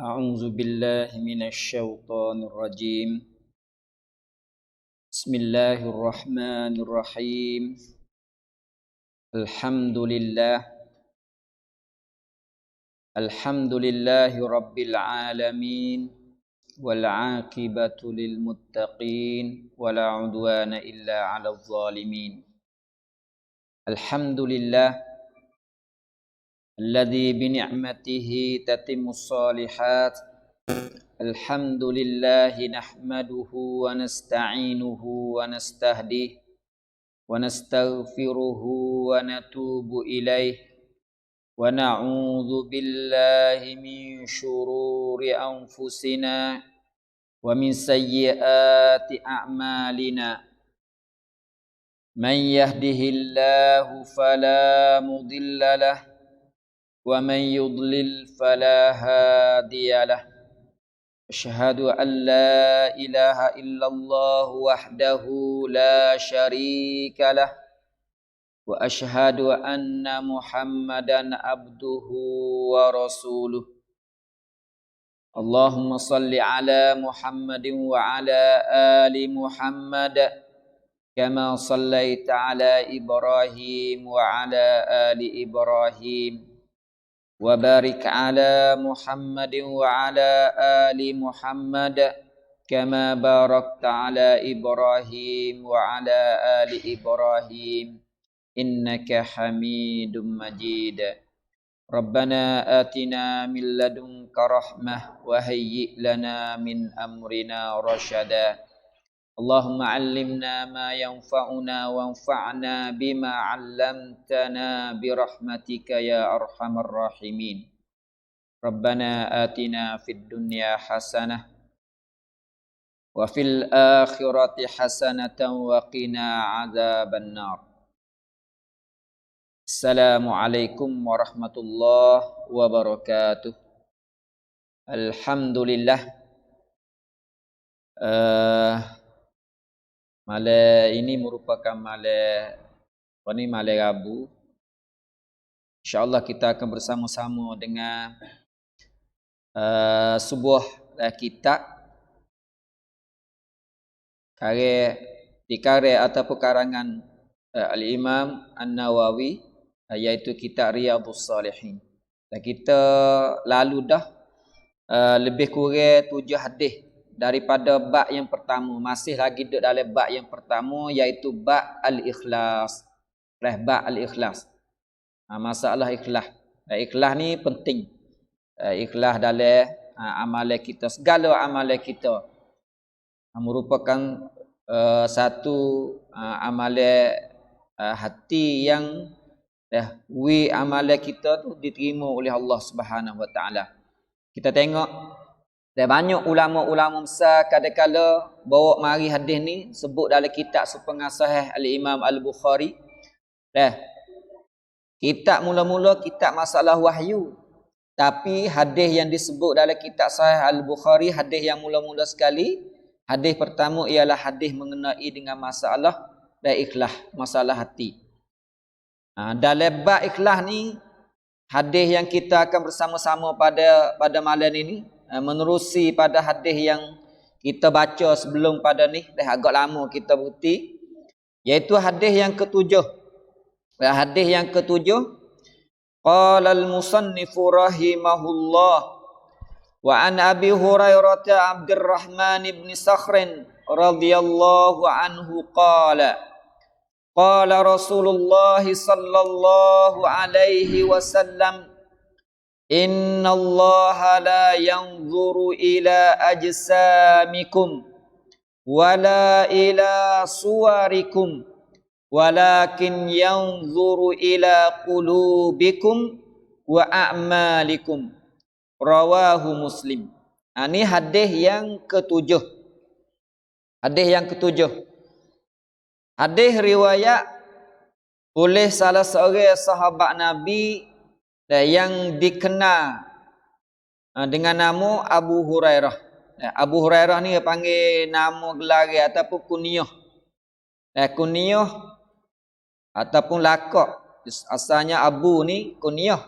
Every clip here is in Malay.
أعوذ بالله من الشيطان الرجيم. بسم الله الرحمن الرحيم. الحمد لله رب العالمين، والعاقبة للمتقين، ولا عدوان إلا على الظالمين. الحمد لله الذي بنعمته تتم الصالحات. الحمد لله نحمده ونستعينه ونستهديه ونستغفره ونتوب إليه، ونعوذ بالله من شرور أنفسنا ومن سيئات أعمالنا. من يهده الله فلا مضل له، ومن يضلل فلا هادي له. أشهد أن لا إله إلا الله وحده لا شريك له، وأشهد أن محمدا عبده ورسوله. اللهم صل على محمد وعلى آل محمد كما صليت على إبراهيم وعلى آل إبراهيم، وبارك على محمد وعلى آل محمد كما باركت على إبراهيم وعلى آل إبراهيم إنك حميد مجيد. ربنا آتنا من لدنك رحمة وهيئ لنا من أمرنا رشدا. اللهم علمنا ما ينفعنا وانفعنا بما علمتنا برحمتك يا أرحم الراحمين. ربنا آتنا في الدنيا حسنة وفي الآخرة حسنة وقنا عذاب النار. السلام عليكم ورحمة الله وبركاته. Alhamdulillah, malam ini merupakan malam Rabu. InsyaAllah kita akan bersama-sama dengan sebuah kitab dikarya ataupun karangan Al-Imam An-Nawawi, iaitu kitab Riyadhus Salihin. Dan kita lalu dah lebih kurang 7 hadis daripada bab yang pertama. Masih lagi duduk dalam bab yang pertama, iaitu bab Al-Ikhlas. Bab Al-Ikhlas. Masalah ikhlas. Ikhlas ni penting. Ikhlas dalam amalan kita, segala amalan kita merupakan satu amalan hati yang amalan kita tu diterima oleh Allah Subhanahu Wa Taala. Kita tengok dan banyak ulama-ulama besar kadang-kala bawa mari hadis ni sebut dalam kitab sepengah sahih Al-Imam Al-Bukhari. Kitab mula-mula kitab masalah wahyu, tapi hadis yang disebut dalam kitab sahih Al-Bukhari, hadis yang mula-mula sekali, hadis pertama ialah hadis mengenai dengan masalah dan ikhlas, masalah hati. Dalam bab ikhlas ni, hadis yang kita akan bersama-sama pada malam ini menerusi pada hadis yang kita baca sebelum pada ni, dah agak lama kita berhenti, iaitu hadis yang ketujuh. Hadis yang ketujuh, qala al-musannifu rahimahullah wa an Abi Hurairah Abdurrahman ibn Sakhr radhiyallahu anhu qala qala Rasulullah sallallahu alaihi wasallam inna Allah la yanzuru ila ajsamikum wala ila suwarikum walakin yanzuru ila qulubikum wa a'malikum. Rawahu Muslim. Ini hadis yang ketujuh. Hadis yang ketujuh. Hadis riwayat oleh salah seorang sahabat Nabi yang dikenal dengan nama Abu Hurairah. Abu Hurairah ni panggil nama gelar ataupun kunyah. Kunyah ataupun lakak. Asalnya Abu ni kunyah.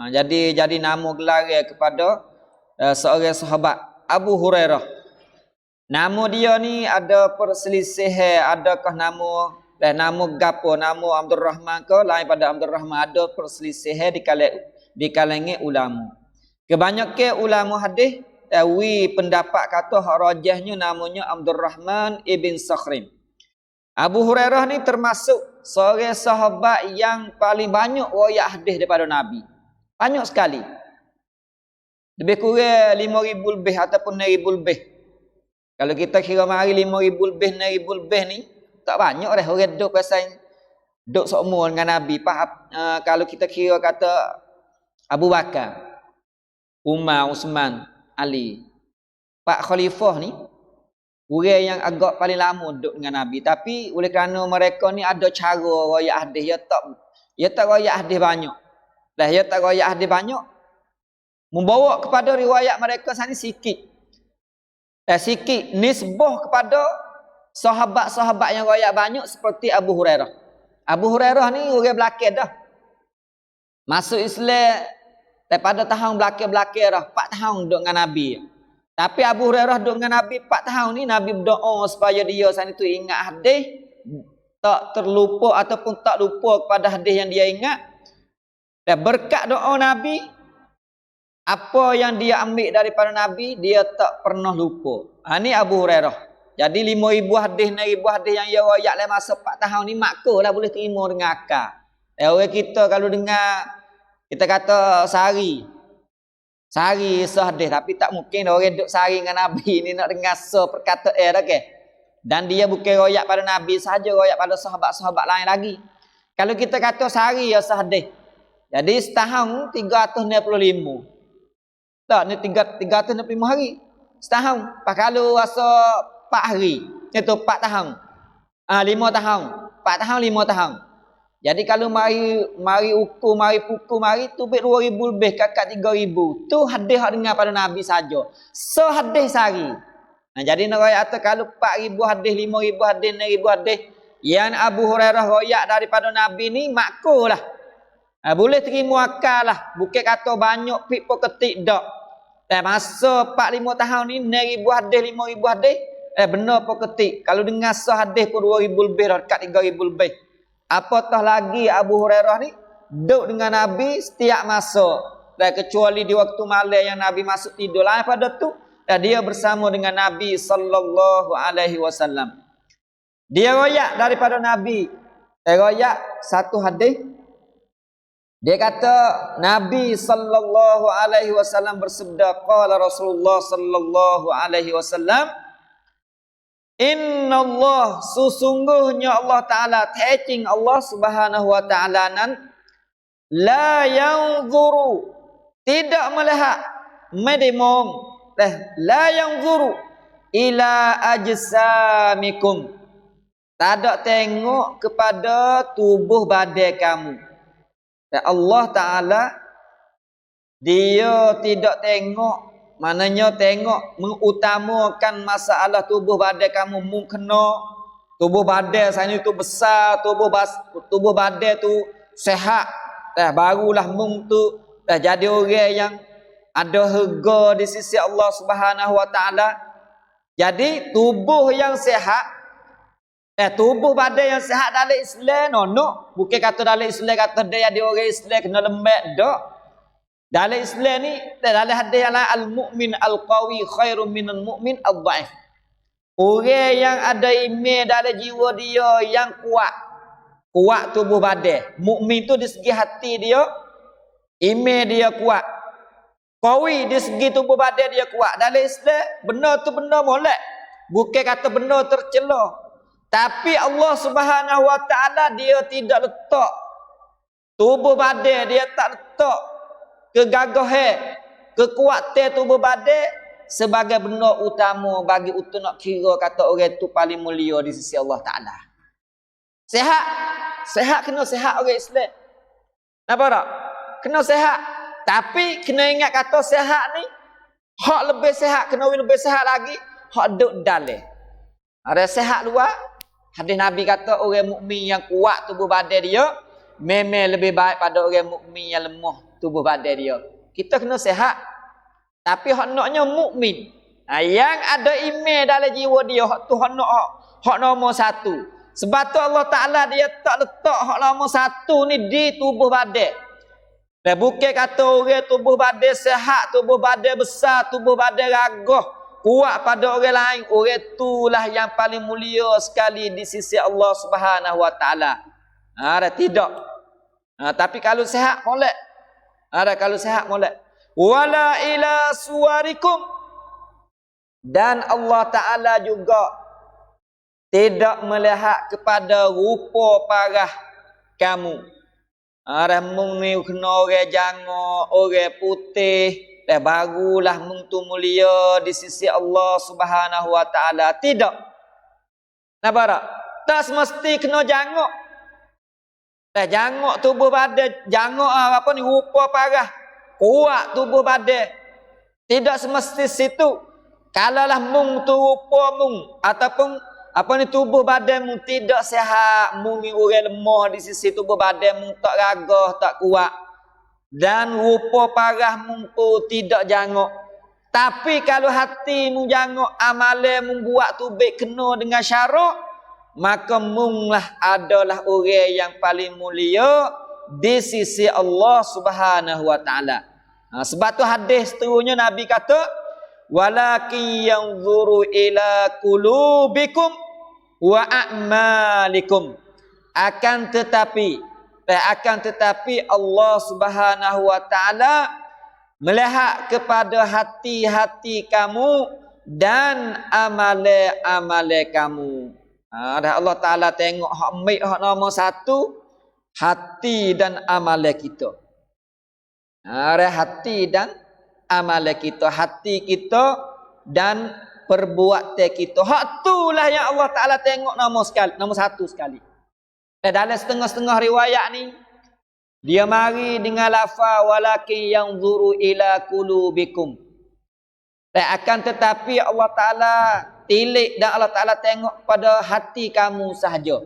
Jadi nama gelar kepada seorang sahabat Abu Hurairah. Nama dia ni ada perselisihan, adakah nama gapo, nama Abdul Rahman ke lain pada Abdul Rahman, ada perselisihan di kalangan ulama. Kebanyakan ulama hadis pendapat kata hak rajahnya namanya Abdul Rahman ibn Sakhrin. Abu Hurairah ni termasuk seorang sahabat yang paling banyak riwayat hadis daripada Nabi. Banyak sekali. Lebih kurang 5,000 lebih ataupun 6,000 lebih. Kalau kita kira mari 5,000 lebih, 6,000 lebih ni, tak banyak dah orang duduk pasal duduk seumur dengan Nabi. Kalau kita kira kata Abu Bakar, Umar, Uthman, Ali, Pak Khalifah ni orang yang agak paling lama duduk dengan Nabi. Tapi oleh kerana mereka ni ada cara riwayat hadis, dia tak riwayat hadis banyak. Dah dia tak riwayat hadis banyak, membawa kepada riwayat mereka sana sikit. Sikit nisbah kepada sahabat-sahabat yang riwayat banyak seperti Abu Hurairah. Abu Hurairah ni orang belakang dah. Masuk Islam daripada tahun belakang-belakang dah, 4 tahun duduk dengan Nabi. Tapi Abu Hurairah duduk dengan Nabi 4 tahun ni, Nabi berdoa supaya dia sana tu ingat hadis, tak terlupa ataupun tak lupa kepada hadis yang dia ingat. Dan berkat doa Nabi, apa yang dia ambil daripada Nabi, dia tak pernah lupa. Ni Abu Hurairah. Jadi 5,000 hadis, 6,000 hadis yang dia riwayat dalam masa 4 tahun ni, makul lah boleh terima dengan akal. Orang kita kalau dengar, kita kata sehari sehadis, tapi tak mungkin orang duduk sehari dengan Nabi ni nak dengar seperkataan dah ke. Dan dia bukan riwayat pada Nabi sahaja, riwayat pada sahabat-sahabat lain lagi. Kalau kita kata sehari ya sehadis, jadi setahun 365. Tak, ni 365 hari. Setahun. Pak kalau rasa 4 hari, itu 4 tahun. 5 tahun. 4 tahun 5 tahun. Jadi kalau mari ukur, mari pukul, mari tu 2,000 lebih, kakak 3,000. Tu hadis hak dengar pada Nabi saja. Sehadis sehari. Jadi nak riwayat kalau 4,000 hadis, 5,000 hadis, 6,000 hadis yang Abu Hurairah riwayat daripada Nabi ni, makul lah. Boleh terima akal lah. Bukan kata banyak pipo ketik dak. Dan masa 4-5 tahun ni 6,000 hadis, 5,000 hadis, benar apa ketik. Kalau dengar sehadis pun 2,000 lebih dah, dekat 3,000 lebih. Apatah lagi Abu Hurairah ni duduk dengan Nabi setiap masa. Dan kecuali di waktu malam yang Nabi masuk tidur lah pada tu, dan dia bersama dengan Nabi sallallahu alaihi wasallam. Dia riwayat daripada Nabi. Riwayat satu hadis. Dia kata Nabi sallallahu alaihi wasallam bersabda, qala Rasulullah sallallahu alaihi wasallam, Inna Allah, sesungguhnya Allah Ta'ala, taking Allah Subhanahu Wa Ta'ala nan, la yanzuru, tidak melihat, medimong, la yanzuru ila ajsamikum, tak ada tengok kepada tubuh badan kamu. Dan Allah Ta'ala, dia tidak tengok, maknanya tengok mengutamakan masalah tubuh badan kamu. Mungkin tubuh badan saya itu besar, tubuh badan tu sehat, barulah tu jadi orang yang ada harga di sisi Allah Subhanahu Wa Ta'ala. Jadi tubuh yang sehat, tubuh badan yang sehat dalam Islam, bukan kata dalam Islam kata dia ada orang Islam kena lembek, tak. Dalam Islam ni, dalam hadis yang lain, al-mu'min al-qawi khairun minal mu'min al-dhaif. Orang yang ada iman dalam jiwa dia yang kuat tubuh badan. Mukmin tu di segi hati dia, iman dia kuat. Qawi di segi tubuh badan dia kuat. Dalam Islam, benar tu benar molek. Bukan kata benar tercela. Tapi Allah Subhanahu Wa Ta'ala dia tidak letak tubuh badan, dia tak letak kegagahan, kekuatan tubuh badan sebagai benda utama bagi untuk nak kira kata orang tu paling mulia di sisi Allah Ta'ala. Sehat kena sehat orang Islam. Nampak tak? Kena sehat. Tapi kena ingat kata sehat ni, hak lebih sehat, kena lebih sehat lagi, hak duduk dalam. Ada sehat luar, hadis Nabi kata orang mukmin yang kuat tubuh badan dia memang lebih baik pada orang mukmin yang lemah tubuh badan dia. Kita kena sehat. Tapi hak naknya mukmin. Yang ada iman dalam jiwa dia, hak tu hak nak hak nombor satu. Sebab tu Allah Taala dia tak letak hak nombor satu ni di tubuh badan. Dan bukan kata orang tubuh badan sihat, tubuh badan besar, tubuh badan gagah, kuat pada orang lain, orang itulah yang paling mulia sekali di sisi Allah Subhanahu Wa Taala. Ada tidak? Tapi kalau sihat molek. Ada kalau sihat molek. Wala ila suwarikum. Dan Allah Ta'ala juga tidak melihat kepada rupa parah kamu. Mung ni kena orang jangok, orang putih, dah barulah mung tu mulia di sisi Allah Subhanahu Wa Ta'ala. Tidak. Nampak tak? Tak semesti kena jangok. Jangok tubuh badan, jangok apa ni rupa parah, kuat tubuh badan. Tidak semesti situ. Kalaulah mung tu rupa mung ataupun apa ni tubuh badan mung tidak sihat, mung ni orang lemah di sisi tubuh badan mung tak gagah, tak kuat. Dan rupa parah mung tu tidak jangok. Tapi kalau hati mung jangok, amalan mung buat tu baik kena dengan syarak, maka munglah adalah orang yang paling mulia di sisi Allah Subhanahu Wa Taala. Sebab tu hadis seterusnya Nabi kata, walakin yanzuru ila qulubikum wa a'malikum. Akan tetapi Allah Subhanahu Wa Taala melihat kepada hati-hati kamu dan amalan-amalan kamu. Allah Ta'ala tengok hak baik, hak nombor satu, hati dan amalan kita. Hati dan amalan kita, hati kita dan perbuatan kita. Hak itulah yang Allah Ta'ala tengok nombor satu sekali. Dalam setengah-setengah riwayat ni, dia mari dengan lafaz walakin yanzuru ila qulubikum. Akan tetapi Allah Ta'ala tilik dan Allah Ta'ala tengok pada hati kamu sahaja.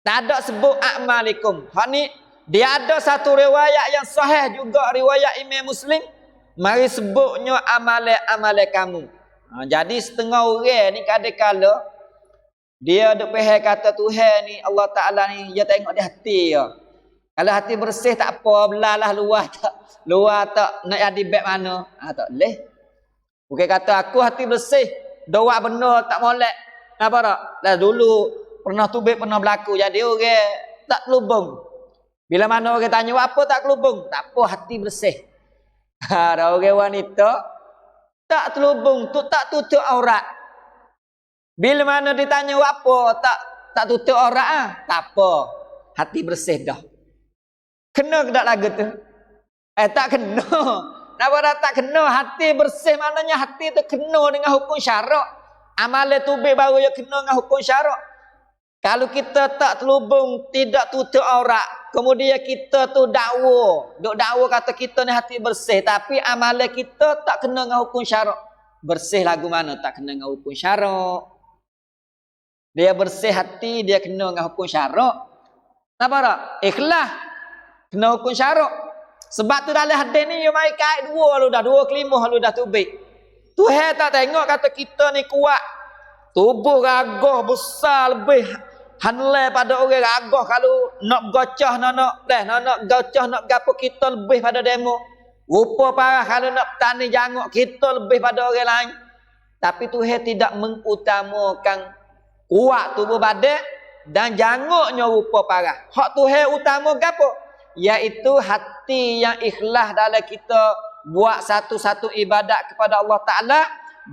Tak ada sebut a'malikum. Hak ni dia ada satu riwayat yang sahih juga, riwayat Imam Muslim. Mari sebutnya amalan-amalan kamu. Jadi setengah orang ni kadang-kala dia duk faham kata Tuhan ni, Allah Ta'ala ni, dia tengok di hati ya. Kalau hati bersih tak apa, belalah luar tak nak jadi baik mana. Tak boleh. Bukan kata aku hati bersih, doa benar tak molek. Apa tak? Dah dulu pernah tubik, pernah berlaku. Jadi orang tak kelubung. Bila mana orang tanya apa tak kelubung? Tak apa, hati bersih. Ada orang wanita tak kelubung, tak tutup aurat. Bila mana ditanya apa tak tutup aurat tak apa, hati bersih dah. Kena ke tak lagu tu? Tak kena. Kenapa dah tak kena? Hati bersih maknanya hati tu kena dengan hukum syarak. Amalan tubik baru yang kena dengan hukum syarak. Kalau kita tak terlubung, tidak tutup aurat, kemudian kita tu dakwa kata kita ni hati bersih, tapi amalan kita tak kena dengan hukum syarak. Bersih lagu mana tak kena dengan hukum syarak? Dia bersih hati, dia kena dengan hukum syarak. Kenapa tak? Ikhlas kena hukum syarak. Sebab tu dalam hadis ni dia mai kait dua kelimah lu dah tubik. Tuhan tak tengok kata kita ni kuat. Tubuh gagah besar lebih handle pada orang gagah, kalau nak gocah nak gocah nak gapo kita lebih pada demo. Rupa parah kalau nak tani jangok kita lebih pada orang lain. Tapi Tuhan tidak mengutamakan kuat tubuh badan dan jangoknya rupa parah. Hak Tuhan utama gapo? Iaitu hati yang ikhlas dalam kita buat satu-satu ibadat kepada Allah Ta'ala,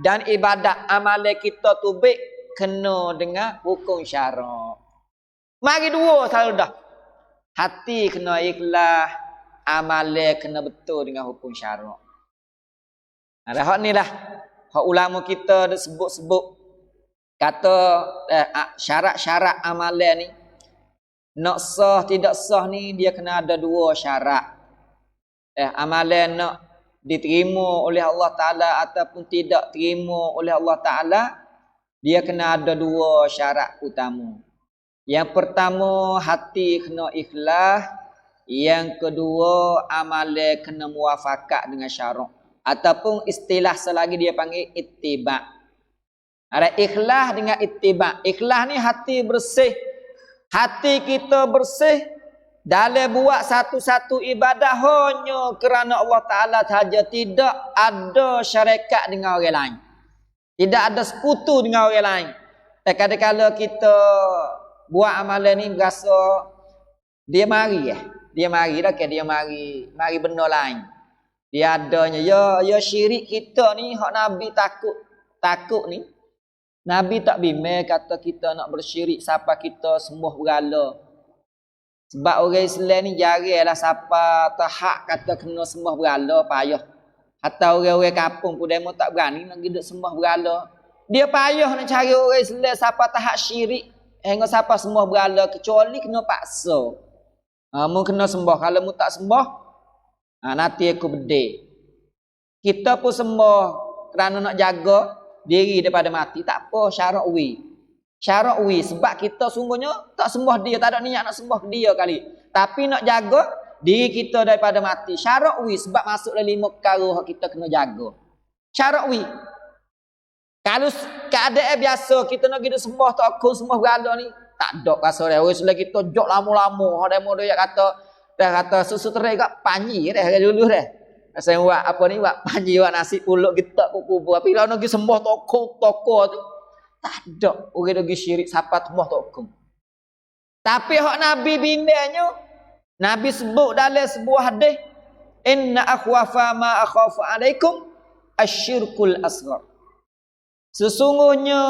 dan ibadat amalan kita tu baik kena dengan hukum syarak. Mari dua selalu dah. Hati kena ikhlas, amalan kena betul dengan hukum syarak. Ada hak ni lah. Hak ulama kita ada sebut-sebut kata syarat-syarat amalan ni. Nak sah tidak sah ni dia kena ada dua syarat. Amalan nak diterima oleh Allah Ta'ala ataupun tidak terima oleh Allah Ta'ala, dia kena ada dua syarat utama. Yang pertama, hati kena ikhlas. Yang kedua, amalan kena muafakat dengan syarak. Ataupun istilah selagi dia panggil ittiba. Ada ikhlas dengan ittiba. Ikhlas ni hati bersih. Hati kita bersih dalam buat satu-satu ibadah hanya kerana Allah Ta'ala sahaja. Tidak ada syarikat dengan orang lain. Tidak ada sekutu dengan orang lain. Kadang-kadang kita buat amalan ni berasa dia mari Dia mari dah ke dia mari benda lain. Dia adanya ya syirik kita ni hak Nabi takut ni. Nabi tak bimbang kata kita nak bersyirik siapa kita sembah berhala. Sebab orang Islam ni jaranglah siapa tahak kata kena sembah berhala payah. Hatta orang-orang kampung pun demo tak berani nak duduk sembah berhala. Dia payah nak cari orang Islam siapa tahak syirik hingga siapa sembah berhala kecuali kena paksa. Mu kena sembah, kalau mu tak sembah nanti aku bedek. Kita pun sembah kerana nak jaga diri daripada mati. Tak apa syarat wi. Sebab kita sungguhnya tak sembah dia, tak ada niat nak sembah dia kali. Tapi nak jaga diri kita daripada mati. Syarat wi sebab masuk dalam 5 perkara yang kita kena jaga. Syarat wi. Kalau keadaan biasa kita nak pergi sembah tak akun sembah berhala ni, tak ada rasa dia. Orang selagi kita jok lama-lama. Ada model yang kata susu terai kat panji dah dulu dah. Saya buat apa ni, buat panji buat nasi pulut getak kubur. Tapi kalau nak pergi sembah toko tu tak ada orang pergi syirik siapa sembah toko. Tapi hak Nabi bimbangnya, Nabi sebut dalam sebuah hadis, inna akhwafa ma akhafu alaikum asyirkul asghar. Sesungguhnya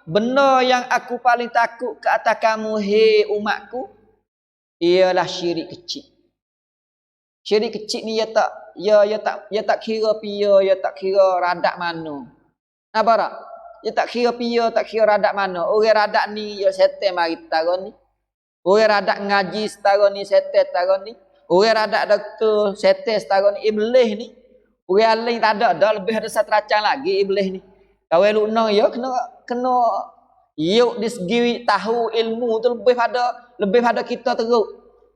benda yang aku paling takut ke atas kamu hei umatku ialah syirik kecil. Syirik kecil ni ya tak kira pia, ya tak kira radak mana. Apa tak? Ya tak kira pia, tak kira radak mana. Orang radak ni ya setan mari setara ni. Orang radak ngaji setara ni setan setara ni. Orang radak doktor setan setara ni, iblis ni. Orang lain tak ada lebih ada satu racang lagi iblis ni. Kawan luna ya kena yuk di segi tahu ilmu tu lebih pada kita teruk.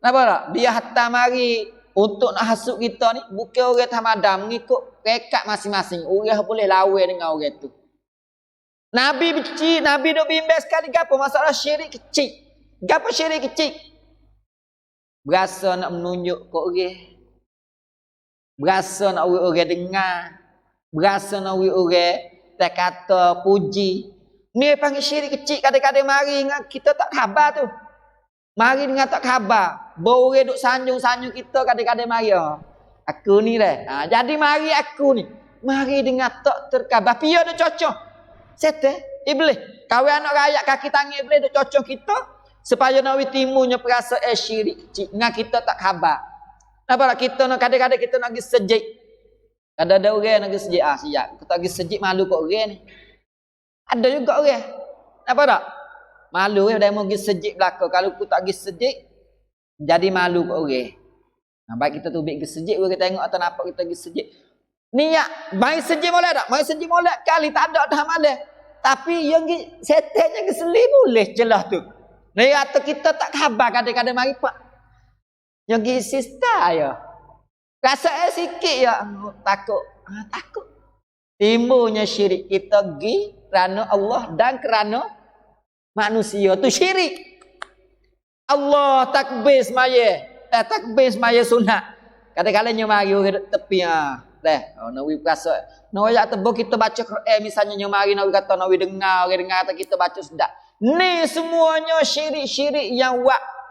Kenapa tak? Dia hatta mari untuk nak hasut kita ni bukan orang tamadam mengikut rekat masing-masing. Orang boleh lawan dengan orang tu. Nabi duk bimbang sekali gapo masalah syirik kecil. Gapo syirik kecil? Berasa nak menunjuk ke orang. Berasa nak orang dengar. Berasa nak orang tak kata puji. Ni panggil syirik kecil. Kadang-kadang mari dengan kita tak khabar tu. Mari dengan tak khabar. Boleh duk sanjung-sanjung kita kadang-kadang mari. Aku ni dah. Jadi mari aku ni. Mari dengan tak terkhabar. Pia dah cocok. Setan, iblis. Kawan anak rakyat kaki tangan iblis dah cocok kita. Supaya nawi timunya perasa syirik kecil. Dengan kita tak khabar. Nampak tak? Kita nak kadang-kadang kita nak pergi sejik. Ada orang nak pergi sejik. Siap. Kita pergi sejik malu kat orang ni. Ada juga orang. Apa tak? Malu dia mau pergi sejik belakang. Kalau aku tak pergi sejik, jadi malu kat orang. Baik kita tu pergi sejik, kita tengok atau nampak kita pergi sejik. Niat, mai sejik molek tak? Mai sejik molek kali tak ada dah malam. Tapi yang setan yang keseli boleh jelas tu. Ni atau kita tak khabar kadang-kadang mari pak. Yang sister ya. Rasa sikit ya takut. Takut. Timbulnya syirik kita pergi kerana Allah dan kerana manusia tu syirik. Allah takbir semaya. Takbir semaya sunat. Kadang-kadang mari orang tepi dah. Nawi perasa. Nawi tebuk kita baca Quran misalnya mari nawi kata nawi dengar, orang dengar kata kita baca sedap. Ni semuanya syirik-syirik yang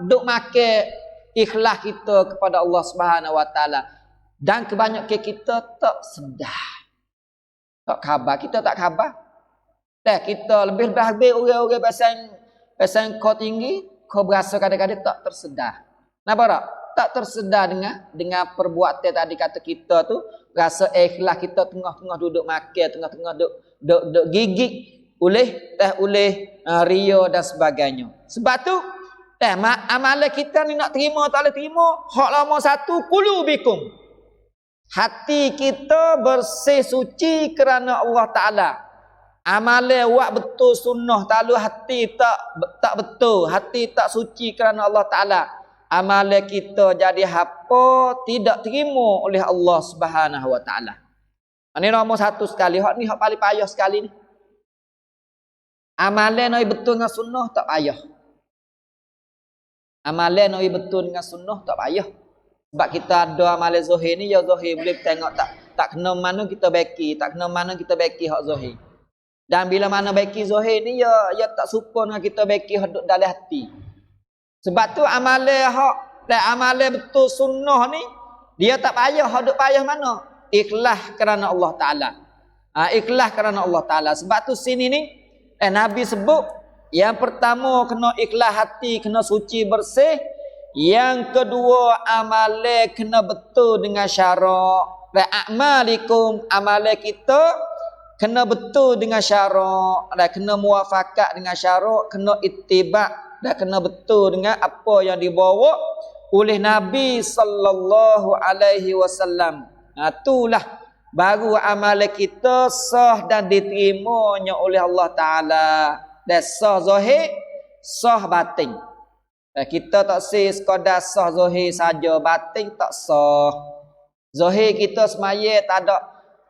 duk makan ikhlas kita kepada Allah Subhanahu Wa Taala. Dan kebanyakan kita tak sedar. Tak khabar. Kita tak khabar. Kita lebih habis orang-orang pasang kau tinggi, kau berasa kadang-kadang tak tersedar. Kenapa tak? Tak tersedar dengan perbuatan tadi kata kita tu, rasa ikhlas kita tengah-tengah duduk makan, tengah-tengah duduk gigit oleh ria dan sebagainya. Sebab tu amalan kita ni nak terima tak boleh terima, hak lama satu qulubikum. Hati kita bersih suci kerana Allah Ta'ala. Amalan buat betul sunnah. Tak lalu hati tak betul. Hati tak suci kerana Allah Ta'ala. Amalan kita jadi apa tidak terima oleh Allah Subhanahu Wa Ta'ala. Ini nombor satu sekali. Hak ni hak paling payah sekali ni. Amalan noi betul dengan sunnah tak payah. Amalan noi betul dengan sunnah tak payah. Sebab kita ada amalan zahir ni, ya zahir boleh tengok tak kena mana kita baki, tak kena mana kita baki hak zahir. Dan bila mana baki zahir ni ya tak serupa dengan kita baki hak dalam hati. Sebab tu amalan hak dan amalan betul sunnah ni dia tak payah, hak payah mana? Ikhlas kerana Allah Taala. Ikhlas kerana Allah Taala. Sebab tu sini ni Nabi sebut yang pertama kena ikhlas hati, kena suci bersih. Yang kedua amalan kena betul dengan syarak. Dan a'malikum, amalan kita kena betul dengan syarak, dan kena muafakat dengan syarak, kena ittiba' dan kena betul dengan apa yang dibawa oleh Nabi sallallahu alaihi wasallam. Itulah baru amalan kita sah dan diterimanya oleh Allah Taala. Dan sah zahir, sah batin. Kita tak sekadar sah zahir saja, batin tak sah. Zahir kita semaya tak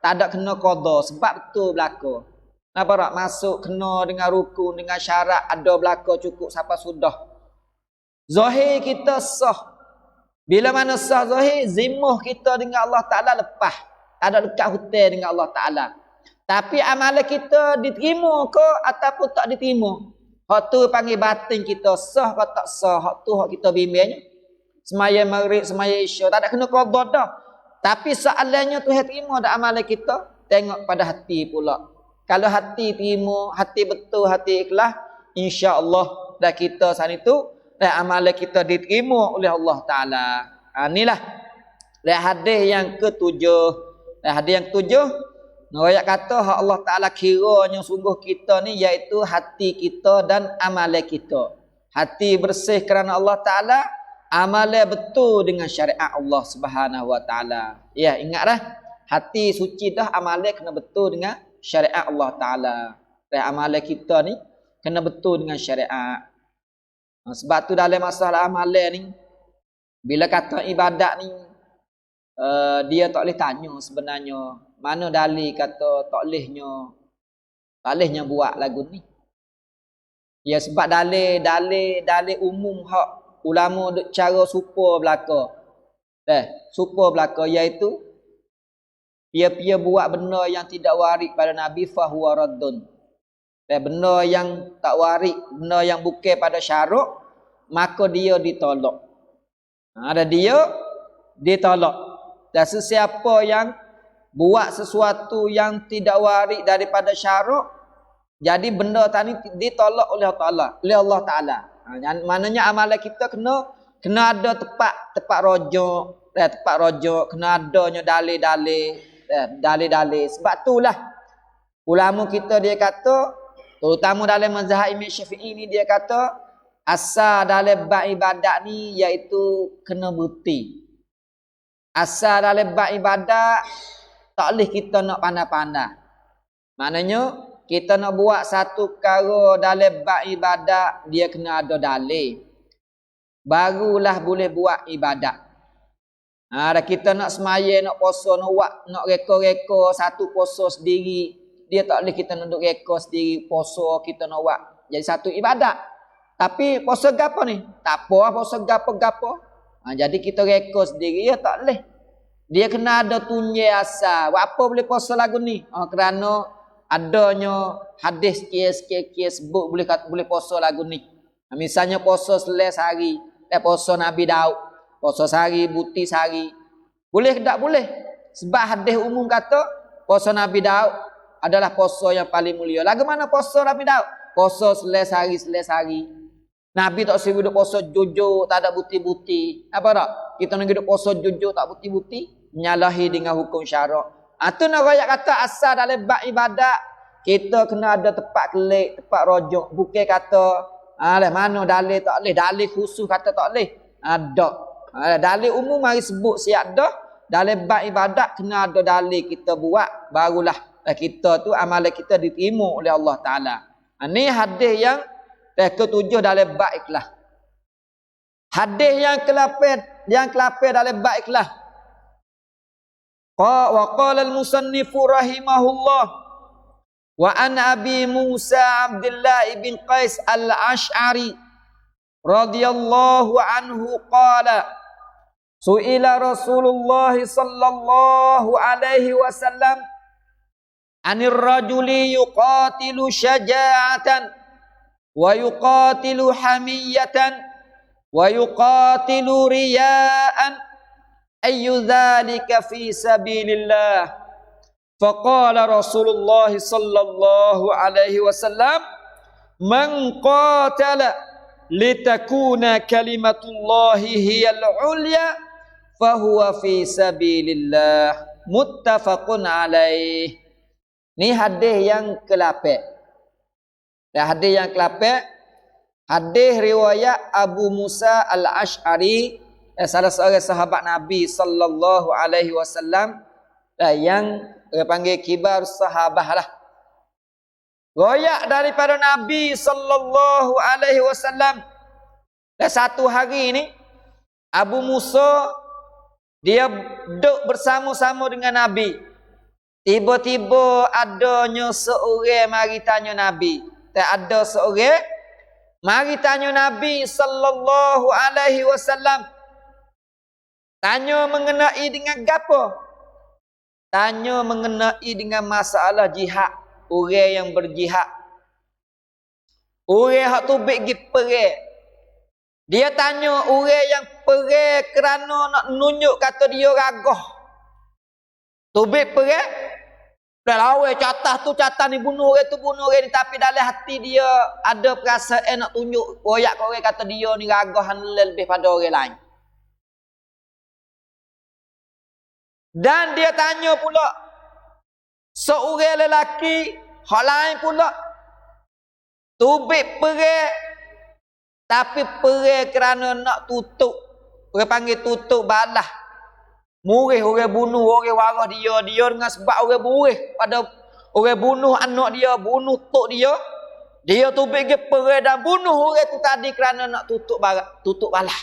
ada kena qada sebab betul belaka. Napa tak masuk kena dengan rukun, dengan syarat ada belaka cukup sampai sudah. Zahir kita sah. Bila mana sah zahir, zimmah kita dengan Allah Ta'ala lepas. Ada dekat hutang dengan Allah Ta'ala. Tapi amalan kita diterima ke ataupun tak diterima. Hak tu panggil batin kita sah ke tak sah. Hak tu hak kita bimbingnya. Semaya maghrib, semaya isya. Tak ada kena qada dah. Tapi soalannya Tuhan terima dak amalan kita. Tengok pada hati pula. Kalau hati terima, hati betul, hati ikhlas, insya-Allah dah kita sana itu dan amalan kita diterima oleh Allah Taala. Inilah hadis yang ketujuh. Hadis yang ketujuh, riwayat kata hak Allah Taala kiranya sungguh kita ni iaitu hati kita dan amalan kita. Hati bersih kerana Allah Taala, amalan betul dengan syariat Allah Subhanahu wa taala. Ya, ingatlah hati suci dah, amalan kena betul dengan syariat Allah Taala. Dan amalan kita ni kena betul dengan syariat. Sebab tu dalam masalah amalan ni, bila kata ibadat ni, dia tak boleh tanya sebenarnya mana dalil kata tak bolehnya buat lagu ni. Ya, sebab dalil umum hak ulama duk cara supa belaka. Supa belaka iaitu dia buat benda yang tidak waris pada Nabi fahuwa raddun. Benda yang tak waris, benda yang bukan pada syarak, maka dia ditolak. Ada dia ditolak. Dan sesiapa yang buat sesuatu yang tidak waris daripada syarak, jadi benda tadi ditolak oleh Allah Taala. Maknanya amalan kita kena ada tempat rojok, tempat rojok, kena adanya dalil-dalil. Sebab itulah ulama kita dia kata, terutama dalam mazhab Imam Syafi'i ni, dia kata asal dalam bab ibadat ni iaitu kena bukti. Asal dalam bab ibadat tak boleh kita nak pandai-pandai. Maknanya kita nak buat satu perkara dalam bab ibadat, dia kena ada dalil. Barulah boleh buat ibadat. Dah kita nak semaya, nak puasa, nak reka-reka satu puasa sendiri, dia tak boleh kita nak duk reka sendiri puasa kita nak buat jadi satu ibadat. Tapi puasa gapo ni? Tak apa puasa gapo-gapo. Jadi kita reka sendiri ya tak boleh. Dia kena ada tunjuk asal. Buat apa boleh puasa lagu ni? Kerana adanya hadis kes sebut boleh puasa lagu ni. Misalnya puasa seles hari, puasa Nabi Daud, puasa sehari, buti sehari. Boleh ke tak boleh? Sebab hadis umum kata puasa Nabi Daud adalah puasa yang paling mulia. Lagu mana puasa Nabi Daud? Puasa seles hari. Nabi tak suruh duduk puasa jujur, tak ada buti-buti. Apa tak? Kita nak duduk puasa jujur, tak buti-buti, menyalahi dengan hukum syarak. Itu nak rakyat kata asal dalam bab ibadat, kita kena ada tempat kelik, tempat rojok. Bukan kata, mana dalil tak boleh. Dalil khusus kata tak boleh. Ada. Dalil umum mari sebut siap dah. Dalam bab ibadat kena ada dalil kita buat, barulah kita tu amalan kita diterima oleh Allah Ta'ala. Ini hadis yang ketujuh dalam bab ikhlas. Hadis yang ke-8 dalam bab ikhlas. Wa qala al-musannif rahimahullah wa an Abi Musa Abdullah ibn Qais al-Ash'ari radhiyallahu anhu qala su'ila Rasulullah sallallahu alaihi wasallam anir rajuli yuqatilu syaja'atan wa yuqatilu hamiyatan wa yuqatilu riya'an ayyu dzalika fi sabilillah faqala Rasulullah sallallahu alaihi wasallam man qatala litakuna kalimatullahi hiyal ulya fahuwa fi sabilillah muttafaqun alaih. Ni hadis yang ke-8. Dan hadis yang ke-8 hadis riwayat Abu Musa al-Ash'ari, salah seorang sahabat Nabi sallallahu alaihi wasallam yang panggil kibar sahabah lah. Riwayat daripada Nabi sallallahu alaihi wasallam. Dan satu hari ni Abu Musa dia duduk bersama-sama dengan Nabi. Tiba-tiba adanya seorang mari tanya Nabi. Tak ada seorang mari tanya Nabi sallallahu alaihi wasallam. Tanya mengenai dengan gapo? Tanya mengenai dengan masalah jihad. Orang yang berjihad. Orang hak tu pergi perang. Dia tanya orang yang perang kerana nak nunjuk kata dia gagah. Tubik perang. Dah lawan catah tu catah ni bunuh orang tu bunuh orang ni, tapi dalam hati dia ada perasaan nak tunjuk royak ke orang kata dia ni gagah lebih pada orang lain. Dan dia tanya pula seorang lelaki hak lain pula tubik perang, tapi perang kerana nak tutup, orang panggil tutup balas. Murih orang bunuh orang warah dia dengan sebab orang murih pada orang bunuh anak dia, bunuh tok dia. Dia tu pergi perang dan bunuh orang tu tadi kerana nak tutup balas.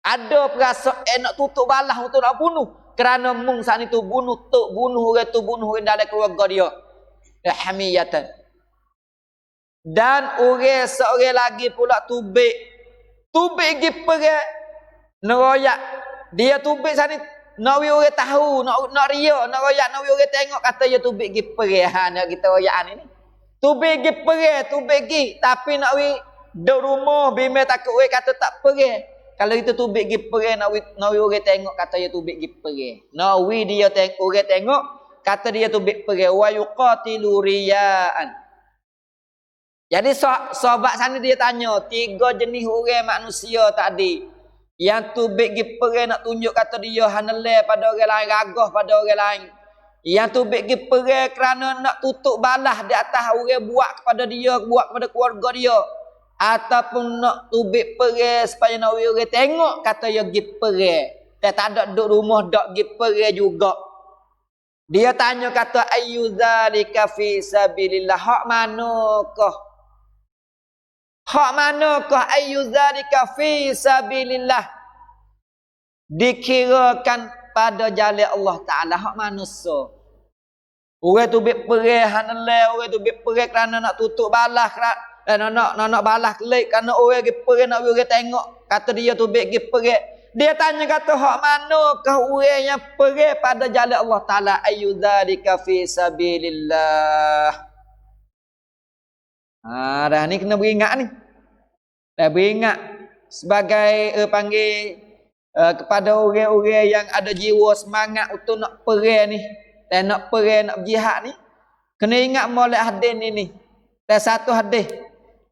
Ada perasaan nak tutup balas untuk nak bunuh kerana mung saat itu bunuh tok, bunuh orang tu, bunuh orang dalam keluarga dia. Hamiyatan. Dan orang seorang lagi pula tubik pergi perang neroyak. Dia tubik sana nak orang tahu, nak ria, nak royak, nak orang tengok kata dia tubik pergi perang. Ha nak kita royakan ini. Tubik pergi perang, tubik pergi tapi nak di rumah bimbang takut orang kata tak perang. Kalau itu tubik pergi perang nak orang tengok kata dia tubik pergi perang. Nak dia tengok orang tengok kata dia tubik perang wa yuqatilu riya'an. Jadi sahabat sana dia tanya, 3 jenis orang manusia tadi. Yang tu pergi perang nak tunjuk kata dia hanelai pada orang lain, gagah pada orang lain. Yang tu pergi perang kerana nak tutup balas di atas orang buat kepada dia, buat kepada keluarga dia. Ataupun nak tubik perang supaya nak orang tengok kata dia pergi perang. Dan tak ada duduk rumah dak pergi perang juga. Dia tanya kata ayyudzalika fi sabilillah. Hak manakah? Hak manakah ayyudzalika fi sabilillah? Dikirakan pada jalan Allah Ta'ala. Hak manusia. Orang tu bik perang hanelai, orang tu bik perang kerana nak tutup balas, nak balas kelik kerana orang pergi perang nak orang tengok kata dia tu bik pergi perang. Dia tanya kata hak manakah orang yang perang pada jalan Allah Ta'ala? Ayyudzalika fi sabilillah. Dah ni kena beringat ni. Dah beringat sebagai panggil kepada orang-orang yang ada jiwa semangat untuk nak perang ni. Dan nak perang, nak berjihad ni. Kena ingat molek hadis ni. Dan satu hadis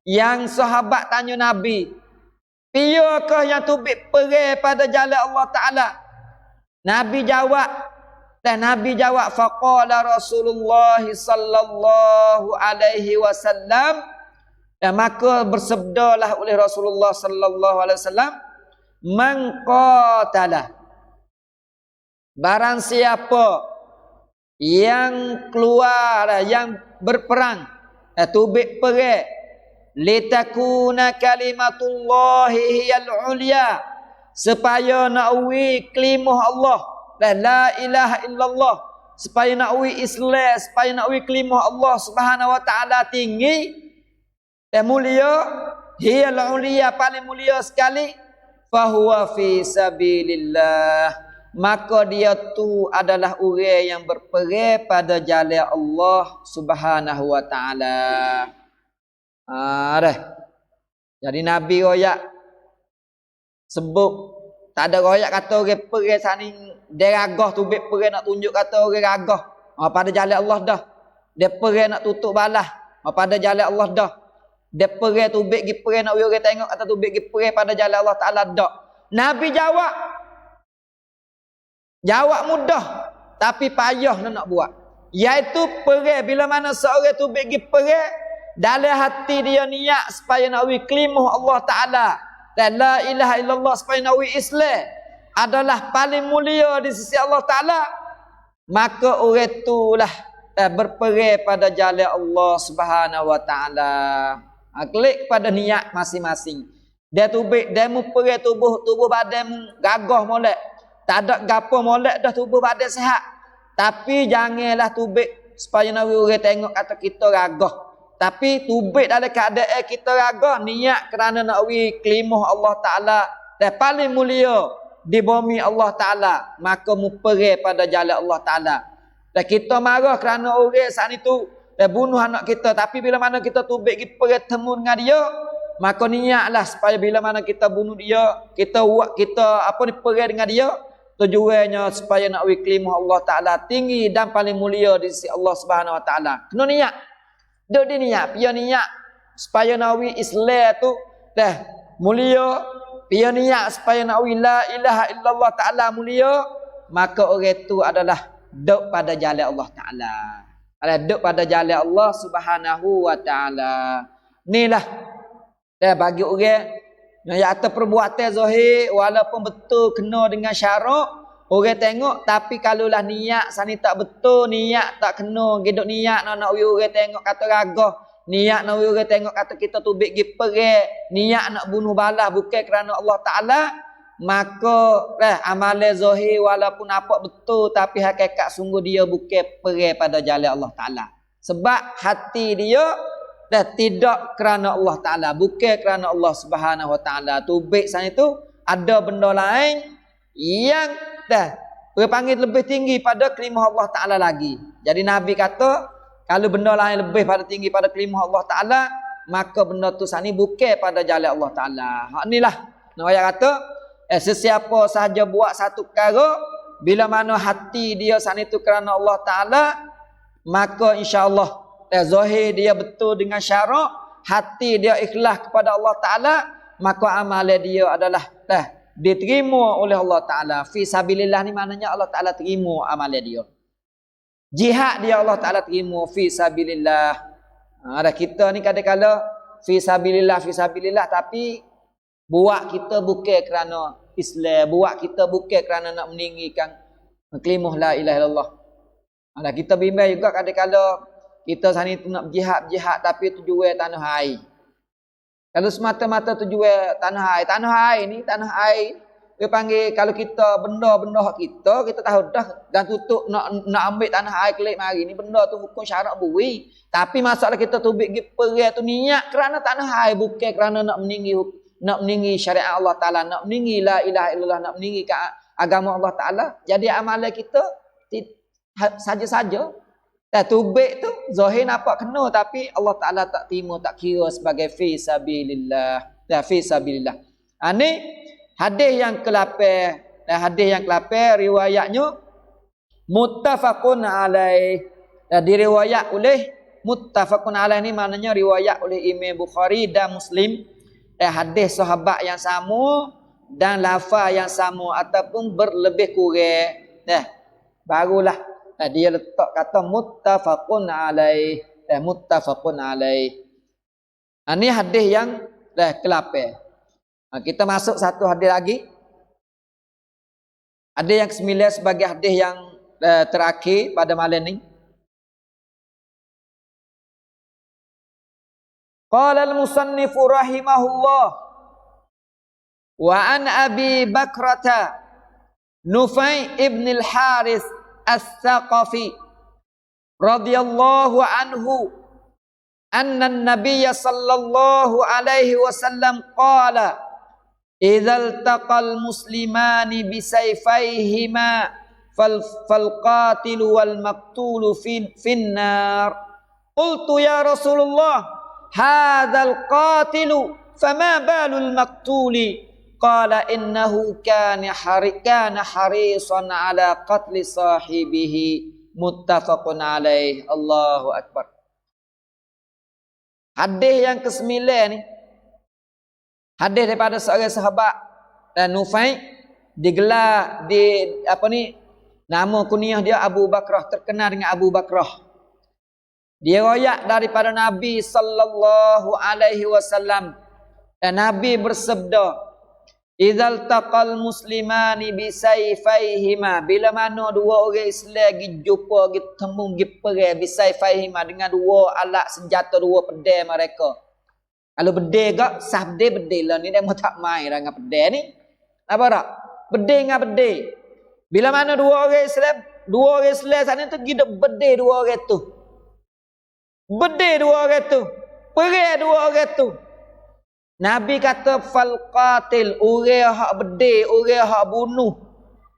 yang sahabat tanya Nabi. Piyakah yang tubik perang pada jalan Allah Ta'ala? Nabi jawab. Dan Nabi jawab, faqala Rasulullah sallallahu alaihi wasallam. Dan maka bersabdalah oleh Rasulullah sallallahu alaihi wasallam, man qatala, barang siapa yang keluar, yang berperang, tubik perang, litakuna kalimatullahi hiyal ulya, supaya nak wi kelimah Allah dan la ilaha illallah, supaya nak wi Islam, supaya nak wi kalimah Allah Subhanahu wa taala tinggi dan mulia, hiyal uliya, paling mulia sekali, fahuwa fi sabilillah, maka dia tu adalah orang yang berperang pada jalan Allah Subhanahu wa taala. Dah. Jadi Nabi royak sebut, tak ada royak kata orang perang sani dia ragah tu bet perang nak tunjuk kata orang ragah. Pada jalan Allah dah. Dia perang nak tutup balas. Pada jalan Allah dah. Dia perang tu bet gi perang nak orang tengok kata tu bet gi perang pada jalan Allah Taala dak. Nabi jawab mudah tapi payah nak buat. Iaitu perang bila mana seorang tu bet gi perang dalam hati dia niat supaya nak wi kalimah Allah Taala dan la ilaha illallah, supaya nak wi Islam adalah paling mulia di sisi Allah Taala, maka orang itulah berperang pada jalan Allah Subhanahu wa taala. Klik pada niat masing-masing. Dia tubik, dia mu perang tubuh badan gagah molek. Tak ada gapo molek dah, tubuh badan sihat. Tapi janganlah tubik supaya nak orang tengok kata kita ragah. Tapi tubik dalam keadaan kita ragah, niat kerana nak wi kalimah Allah Taala dan paling mulia di bumi Allah Taala, maka mu perang pada jalan Allah Taala. Dan kita marah kerana orang saat itu dia bunuh anak kita, tapi bila mana kita tubik pergi perang temu dengan dia, maka niatlah supaya bila mana kita bunuh dia, kita perang dengan dia, tujuannya supaya nak wi kalimah Allah Taala tinggi dan paling mulia di sisi Allah Subhanahu wa taala. Kena niat. Dok dia niat, dia niat supaya nak wi Islam tu dah mulia, dia niat supaya nak wi la ilaha illallah taala mulia, maka orang tu adalah dok pada jalan Allah Taala. Duduk pada jalan Allah Subhanahu wa taala. Inilah bagi orang yang atas perbuatan zahir walaupun betul kena dengan syarak, orang tengok, tapi kalaulah niat sani tak betul, niat tak kena, gedok niat nak orang tengok kata ragah, niat nak orang tengok kata kita tubik gi perang, niat nak bunuh balas bukan kerana Allah Taala, maka amalan zahir walaupun apa betul, tapi hakikat sungguh dia bukan perang pada jalan Allah Taala. Sebab hati dia tidak kerana Allah Taala, bukan kerana Allah Subhanahu wa taala. Tubik sana itu ada benda lain yang berpanggil lebih tinggi pada kalimah Allah Taala lagi. Jadi Nabi kata kalau benda lain lebih pada tinggi pada kalimah Allah Taala, maka benda tu sana bukan pada jalan Allah Taala. Hak inilah nak kata sesiapa sahaja buat satu perkara bila mana hati dia sana itu kerana Allah Taala, maka insya-Allah zahir dia betul dengan syarak, hati dia ikhlas kepada Allah Taala, maka amalan dia adalah diterima oleh Allah Taala. Fi sabilillah ni maknanya Allah Taala terima amalan dia. Jihad dia Allah Taala terima fi sabilillah. Ada kita ni kadang-kadang fi sabilillah tapi buat kita bukan kerana Islam, buat kita bukan kerana nak meninggikan kalimah la ilaha illallah. Ada kita bimbang juga kadang-kadang kita sani tu nak berjihad tapi tujuan tanah air. Kalau semata-mata tujuan tanah air ni tanah air dia panggil, kalau kita benda-benda hak kita tahu dah dan tutup nak ambil tanah air kelik mari ni benda tu hukum syarak bui. Tapi masalah kita tubik gi perang tu niat kerana tanah air, bukan kerana nak meninggi syariat Allah Taala, nak meninggi la ilaha illallah, nak meninggi agama Allah Taala. Jadi amalan kita saja-saja. Tubik tu zahir nampak kena, tapi Allah Taala tak terima, tak kira sebagai fi sabilillah. Fi sabilillah. Ini hadis yang ke-8. Hadis yang ke-8 riwayatnya muttafaqun alaih. Diriwayat oleh muttafaqun alaih ni maknanya riwayat oleh Imam Bukhari dan Muslim. Hadis sahabat yang sama dan lafaz yang sama ataupun berlebih kurang. Barulah dia letak kata muttafaqun alaih. Muttafaqun alaih. Ini hadis yang ke-8. Kita masuk satu hadis lagi. Hadis yang ke-9 sebagai hadis yang terakhir pada malam ni. Qala al-musannif rahimahullah wa an Abi Bakrata Nufai ibn al-Harith as-Saqafi radhiyallahu anhu anna an-nabiy sallallahu alaihi wasallam qala idza iltaqal muslimani bisayfayhima fal qatilu wal maqtulu finnar. Qultu ya Rasulullah hadzal qatilu fama balul maqtuli? Qala innahu kana harisan ala qatli sahibihi. Muttafaqun alaih. Allahu akbar. Hadis yang ke-9 ni, hadis daripada seorang sahabat dan Nufai, digelar di nama kunyah dia Abu Bakrah, terkenal dengan Abu Bakrah. Dia riwayat daripada Nabi sallallahu alaihi wasallam, dan Nabi bersabda, idzal taqal muslimani bisayfaihima, bila mana dua orang Islam gi jumpa, gi temu, gi perang bisayfaihima, dengan dua alat senjata, dua pedang mereka. Kalau pedang gak sah pedang lah ni, dia mau tak main dengan pedang ni. Apa tak? Pedang dengan pedang. Bila mana dua orang Islam sana tu gi bedeh dua orang tu. Bedeh dua orang tu. Perang dua orang tu. Nabi kata fal qatil, orang hak bedeh, orang hak bunuh,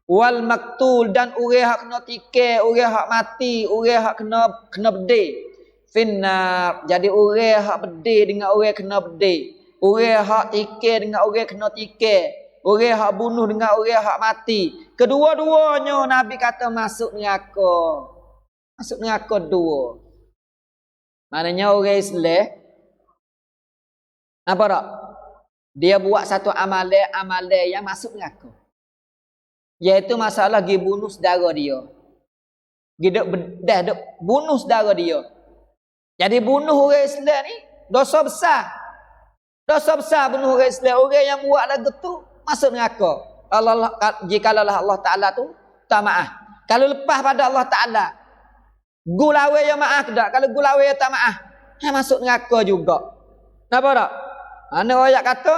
wal maktul, dan orang hak kena tikai, orang hak mati, orang hak kena bedeh. Finnar, jadi orang hak bedeh dengan orang kena bedeh, orang hak tikai dengan orang kena tikai, orang hak bunuh dengan orang hak mati, kedua-duanya Nabi kata masuk neraka. Masuk neraka dua. Maknanya orang Islam apa tak? Dia buat satu amalan yang masuk neraka. Iaitu masalah gi bunuh saudara dia. Gi dak bunuh saudara dia. Jadi bunuh orang Islam ni dosa besar. Dosa besar bunuh orang Islam. Orang yang buat lagu tu masuk neraka. Jikalau Allah Taala tu tak maaf. Kalau lepas pada Allah Taala, gulawe yang maaf tak? Kalau gulawe yang tak maaf, masuk neraka juga. Kenapa tak? Ana ayat kata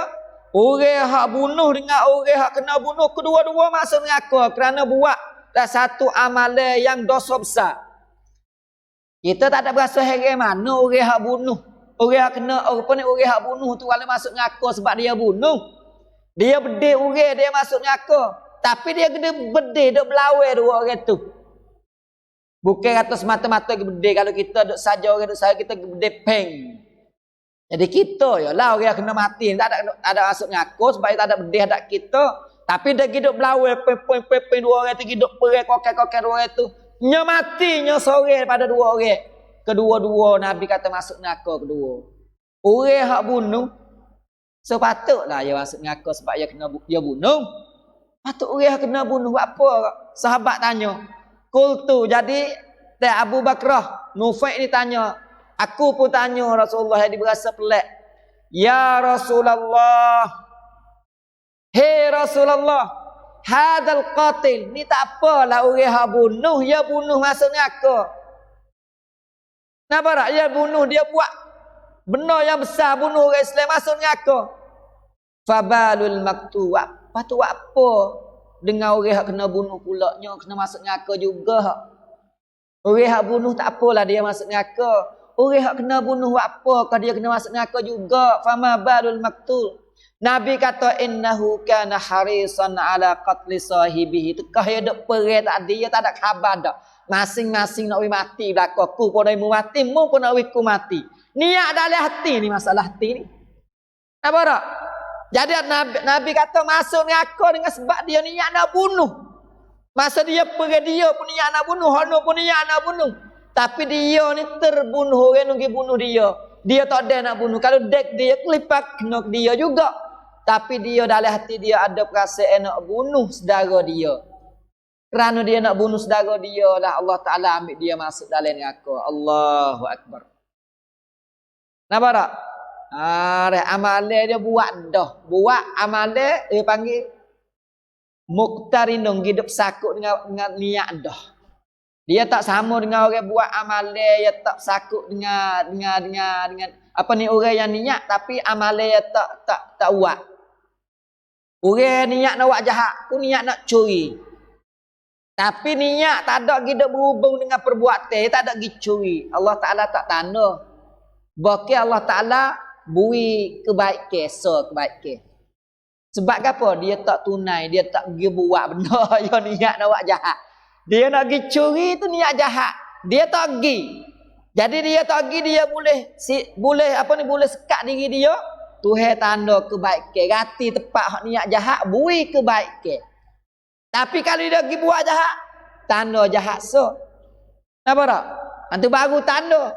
orang hak bunuh dengan orang hak kena bunuh, kedua-dua masuk neraka kerana buat satu amalan yang dosa besar. Kita tak ada berasa heran mana orang hak bunuh, orang hak kena orang hak bunuh tu kalau masuk neraka sebab dia bunuh. Dia bedeh orang, dia masuk neraka. Tapi dia kena bedeh duk belawai dua orang tu. Bukan kata semata-mata bedeh, kalau kita duk saja orang duk saja kita bedeh peng. Jadi kita yalah orang kena mati, tak ada masuk neraka sebab tak ada bedeh ada kita. Tapi dia hidup belawai peng dua orang tu, hidup perang kokek-kokek dua orang tu. Nya mati nya seorang pada dua orang. Kedua-dua Nabi kata masuk neraka kedua. Orang hak bunuh sepatutlah dia masuk neraka sebab dia bunuh. Patut orang kena bunuh buat apa? Sahabat tanya. Qultu, jadi Abu Bakrah Nufai ni tanya, aku pun tanya Rasulullah, yang berasa pelik. Ya Rasulullah, hei Rasulullah, hadal qatil, ni tak apalah orang yang bunuh, dia bunuh masuk neraka. Kenapa tak? Dia bunuh, dia buat benar yang besar, bunuh orang Islam masuk neraka. Fabalul maktu, patut buat apa dengan orang yang kena bunuh pula, kena masuk neraka juga. Orang yang bunuh tak apalah dia masuk neraka. Orang yang kena bunuh buat apa kalau dia kena masuk neraka juga. Fama balul maktul. Nabi kata innahu kana harisan ala qatli sahibihi. Tekah dia duk perang tadi, dia tak ada khabar dak. Masing-masing nak mati belaka. Ku pun nak mati, mu pun nak ku mati. Niat dalam hati ni, masalah hati ni. Apa tak? Jadi Nabi kata masuk neraka dengan sebab dia niat nak bunuh. Masa dia perang dia pun niat nak bunuh, hono pun niat nak bunuh. Tapi dia ni terbunuh, orang nunggu bunuh dia. Dia tak ada nak bunuh. Kalau dek dia, kelipak kena dia juga. Tapi dia dalam hati dia ada perasaan nak bunuh saudara dia. Kerana dia nak bunuh saudara dia lah, Allah Ta'ala ambil dia masuk dalam neraka. Allahu Akbar. Nampak tak? Amalan dia buat dah. Buat amalan, dia panggil Muqtarinun, hidup sakut dengan niat dah. Dia tak sama dengan orang buat amalan, dia tak sakut dengan apa ni, orang yang niat tapi amalan dia tak buat. Orang niat nak buat jahat, pun niat nak curi. Tapi niat tak ada kita berhubung dengan perbuatan, tak ada gicuri. Allah Taala tak tanda. Bahkan Allah Taala bui kebaikan, kebaikan. Sebab apa? Dia tak tunai, dia tak pergi buat benda yang niat nak buat jahat. Dia nak pergi curi tu niat jahat. Dia tak pergi. Jadi dia tak pergi, dia boleh sekat diri dia. Tuhan tanda kebaikan. Gati tepat hak niat jahat, bui kebaikan. Tapi kalau dia pergi buat jahat, tanda jahat Apa tak? Nanti baru tanda.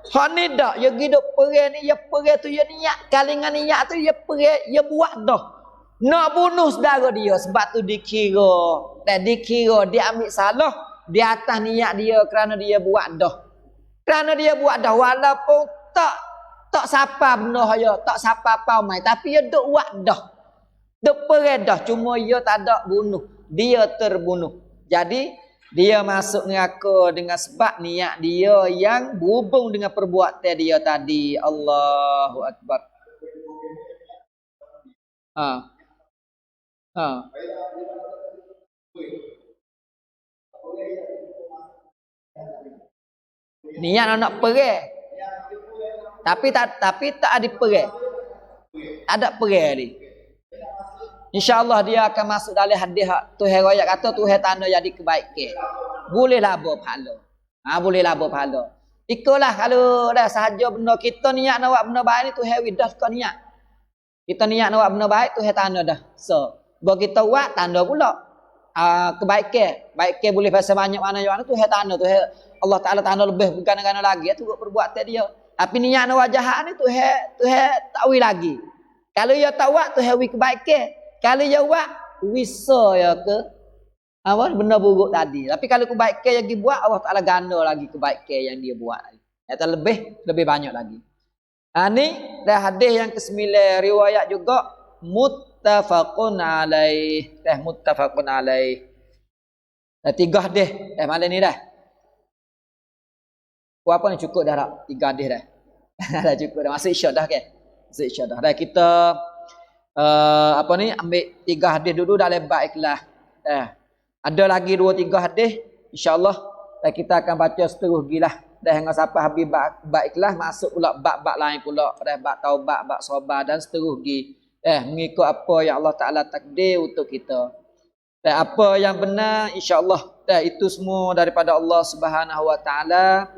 Hak ni dak, dia pergi duk pergi ni, dia pergi tu, dia niat. Kalingan niat tu, dia pergi, dia buat dah. Nak bunuh saudara dia. Sebab tu dikira. Dan dikira, dia ambil salah di atas niat dia kerana dia buat dah. Kerana dia buat dah, walaupun tak sapa benda dia, tak sapa paumai, tapi dia duk buat dah. Duk pergi dah, cuma dia tak ada bunuh. Dia terbunuh. Jadi dia masuk neraka dengan sebab niat dia yang berhubung dengan perbuatan dia tadi. Allahu Akbar. Niat nak pergi. Tapi tak ada pergi. Ada pergi ni. InsyaAllah dia akan masuk dalam hadis Tuhan royak kata Tuhan tanda jadi kebaikan. Boleh labur pahala. Boleh labur pahala. Ikalah kalau dah sahaja benda kita niat nak buat benda baik ni Tuhan widah ke niat. Kita niat nak buat benda baik Tuhan tanda dah. So, bila kita buat tanda pula. Kebaikan. Baikan boleh pasal banyak mana Tuhan tanda. Tuhan Allah Taala tanda lebih bergana-gana lagi tu perbuatan dia. Tapi niat nak buat jahat ni Tuhan tak wi lagi. Kalau dia tak buat Tuhan wi kebaikan. Kalau dia buat wisa ya ke benda buruk tadi. Tapi kalau kebaikan yang dia buat Allah Taala ganda lagi kebaikan yang dia buat. Atau lebih banyak lagi. Ni dah hadis yang ke-9 riwayat juga muttafaqun alaih. Muttafaqun alaih. Dah 3 hadis malam ni dah. Apa ni cukup dah tak? 3 hadis dah. Dah cukup dah. Masuk isyak dah ke? Masuk isyak dah. Dah kita ambil 3 hadis dulu dalam bab ikhlas. Ada lagi 2-3 hadis insya-Allah dan kita akan baca seterus gilah. Dah hingga sampai habis bab ikhlas masuk pula bab-bab lain pula, dah bab taubat, bab sabar dan seterus gi. Mengikut apa yang Allah Taala takdir untuk kita. Dan apa yang benar insya-Allah itu semua daripada Allah Subhanahu Wa Taala.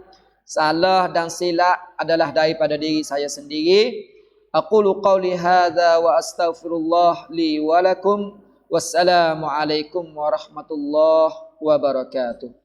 Salah dan silap adalah daripada diri saya sendiri. Aqulu qawli hadza wa astaghfirullah li wa lakum. Wassalamu alaikum warahmatullahi wabarakatuh.